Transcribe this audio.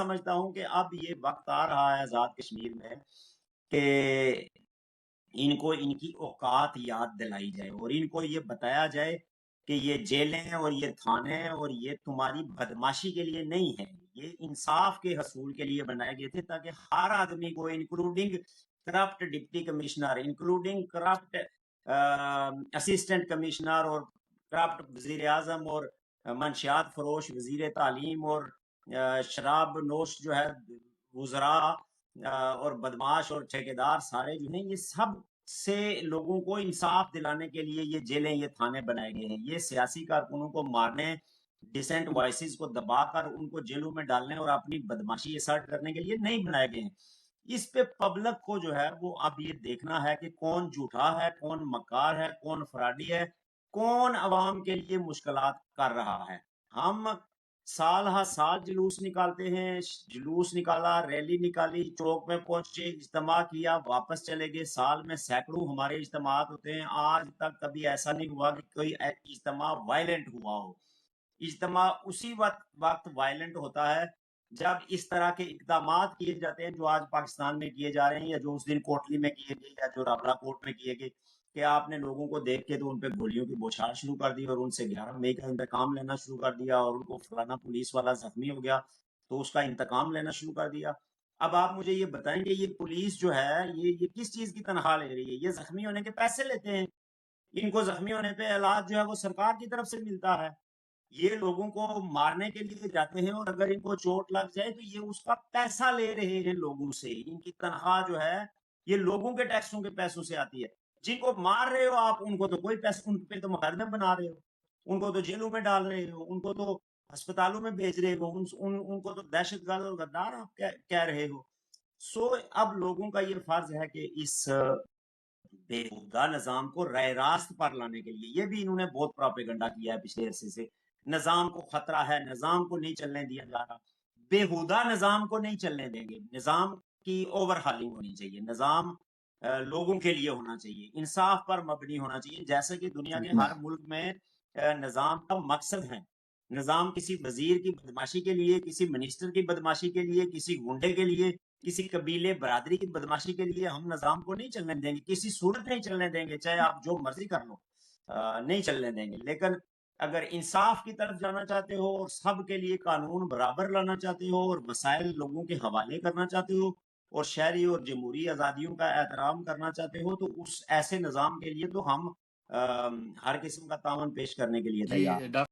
سمجھتا ہوں کہ اب یہ وقت آ رہا ہے آزاد کشمیر میں کہ ان کو ان کی اوقات یاد دلائی جائے اور ان کو یہ بتایا جائے کہ یہ جیلیں اور یہ تھانے اور یہ تمہاری بدماشی کے لیے نہیں ہے، یہ انصاف کے حصول کے لیے بنائے گئے تھے تاکہ ہر آدمی کو including corrupt deputy commissioner, including corrupt assistant commissioner اور کرپٹ وزیر اعظم اور منشیات فروش وزیر تعلیم اور شراب نوش جو ہے وزراء اور بدماش اور ٹھیکیدار سارے جو ہیں، یہ سب سے لوگوں کو انصاف دلانے کے لیے یہ جیلیں یہ تھانے بنائے گئے ہیں۔ یہ سیاسی کارکنوں کو مارنے، ڈیسنٹ وائسز کو دبا کر ان کو جیلوں میں ڈالنے اور اپنی بدماشی اسارٹ کرنے کے لیے نہیں بنائے گئے ہیں۔ اس پہ پبلک کو جو ہے وہ اب یہ دیکھنا ہے کہ کون جھوٹا ہے، کون مکار ہے، کون فراڈی ہے، کون عوام کے لیے مشکلات کر رہا ہے۔ ہم سال ہر سال جلوس نکالتے ہیں، جلوس نکالا، ریلی نکالی، چوک میں پہنچے، اجتماع کیا، واپس چلے گئے۔ سال میں سینکڑوں ہمارے اجتماعات ہوتے ہیں، آج تک کبھی ایسا نہیں ہوا کہ کوئی اجتماع وائلنٹ ہوا ہو۔ اجتماع اسی وقت وائلنٹ ہوتا ہے جب اس طرح کے اقدامات کیے جاتے ہیں جو آج پاکستان میں کیے جا رہے ہیں، یا جو اس دن کوٹلی میں کیے گئے، یا جو رابلہ کوٹ میں کیے گئے، کہ آپ نے لوگوں کو دیکھ کے تو ان پہ گولیوں کی بوچھار شروع کر دی اور ان سے 11 مئی کا انتقام لینا شروع کر دیا، اور ان کو فلانا پولیس والا زخمی ہو گیا تو اس کا انتقام لینا شروع کر دیا۔ اب آپ مجھے یہ بتائیں کہ یہ پولیس جو ہے یہ کس چیز کی تنخواہ لے رہی ہے؟ یہ زخمی ہونے کے پیسے لیتے ہیں، ان کو زخمی ہونے پہ علاج جو ہے وہ سرکار کی طرف سے ملتا ہے۔ یہ لوگوں کو مارنے کے لیے جاتے ہیں، اور اگر ان کو چوٹ لگ جائے تو یہ اس کا پیسہ لے رہے ہیں لوگوں سے۔ ان کی تنخواہ جو ہے یہ لوگوں کے ٹیکسوں کے پیسوں سے آتی ہے۔ جن کو مار رہے ہو آپ، ان کو تو کوئی پیسہ، ان پہ تو مقدمے بنا رہے ہو، ان کو تو جیلوں میں ڈال رہے ہو، ان کو تو ہسپتالوں میں بھیج رہے ہو، ان کو تو دہشت گرد اور غدار آپ کہہ رہے ہو۔ اب لوگوں کا یہ فرض ہے کہ اس بےہودہ نظام کو رائے راست پر لانے کے لیے، یہ بھی انہوں نے بہت پراپیگنڈا کیا ہے پچھلے عرصے سے، نظام کو خطرہ ہے، نظام کو نہیں چلنے دیا جا رہا۔ بےہودہ نظام کو نہیں چلنے دیں گے۔ نظام کی اوور ہالنگ ہونی چاہیے، نظام لوگوں کے لیے ہونا چاہیے، انصاف پر مبنی ہونا چاہیے، جیسے کہ دنیا کے ہر ملک میں نظام کا مقصد ہے۔ نظام کسی وزیر کی بدماشی کے لیے، کسی منسٹر کی بدماشی کے لیے، کسی گنڈے کے لیے، کسی قبیلے برادری کی بدماشی کے لیے ہم نظام کو نہیں چلنے دیں گے، کسی صورت نہیں چلنے دیں گے، چاہے آپ جو مرضی کر لو، نہیں چلنے دیں گے۔ لیکن اگر انصاف کی طرف جانا چاہتے ہو اور سب کے لیے قانون برابر لانا چاہتے ہو اور وسائل لوگوں کے حوالے کرنا چاہتے ہو اور شہری اور جمہوری آزادیوں کا احترام کرنا چاہتے ہو، تو اس ایسے نظام کے لیے تو ہم ہر قسم کا تعاون پیش کرنے کے لیے تیار ہیں۔